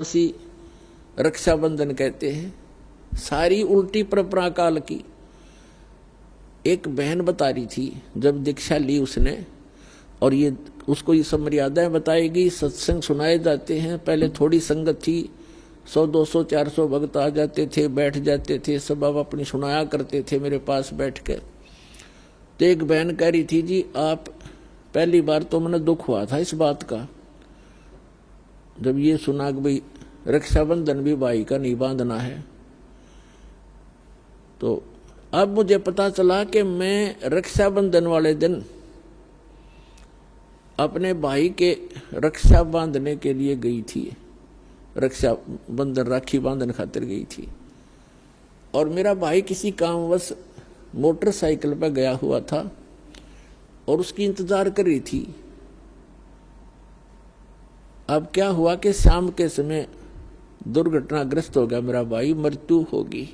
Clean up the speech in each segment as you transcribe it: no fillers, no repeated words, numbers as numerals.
सी रक्षाबंधन कहते हैं, सारी उल्टी परंपरा काल की। एक बहन बता रही थी जब दीक्षा ली उसने, और ये उसको ये सब मर्यादाएं बताएगी, सत्संग सुनाए जाते हैं। पहले थोड़ी संगत थी, 100 200 400 भक्त आ जाते थे, बैठ जाते थे, सब अब अपनी सुनाया करते थे मेरे पास बैठ के। तो एक बहन कह रही थी, जी आप पहली बार तो मैंने दुख हुआ था इस बात का जब ये सुना कि भाई रक्षाबंधन भी भाई का नहीं बांधना है। तो अब मुझे पता चला कि मैं रक्षाबंधन वाले दिन अपने भाई के रक्षा बांधने के लिए गई थी, रक्षाबंधन राखी बांधन खातिर गई थी। और मेरा भाई किसी कामवश मोटरसाइकिल पर गया हुआ था और उसकी इंतजार कर रही थी। अब क्या हुआ कि शाम के समय दुर्घटनाग्रस्त हो गया मेरा भाई, मृत्यु होगी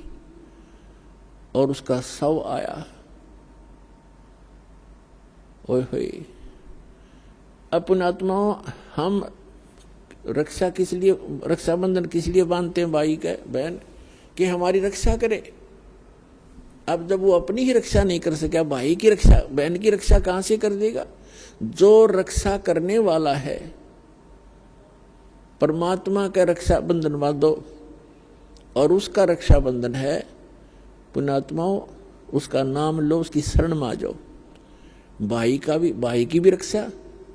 और उसका शव आया। ओए होए, पुण्यात्माओं, हम रक्षाबंधन किस लिए बांधते हैं भाई का बहन, कि हमारी रक्षा करे। अब जब वो अपनी ही रक्षा नहीं कर सका, भाई की रक्षा, बहन की रक्षा कहां से कर देगा। जो रक्षा करने वाला है परमात्मा का रक्षाबंधन बांधो, और उसका रक्षाबंधन है पुण्यात्माओं, उसका नाम लो, उसकी शरण में आ जाओ। भाई की भी रक्षा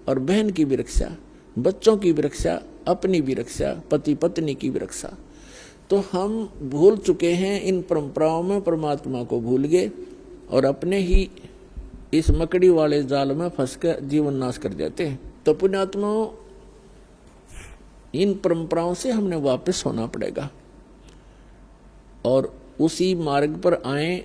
और बहन की भी रक्षा, बच्चों की भी रक्षा, अपनी भी रक्षा, पति पत्नी की भी रक्षा। तो हम भूल चुके हैं इन परंपराओं में, परमात्मा को भूल गए और अपने ही इस मकड़ी वाले जाल में फंस कर जीवन नाश कर देते हैं। तो पुण्यात्माओं, इन परंपराओं से हमने वापस होना पड़ेगा और उसी मार्ग पर आए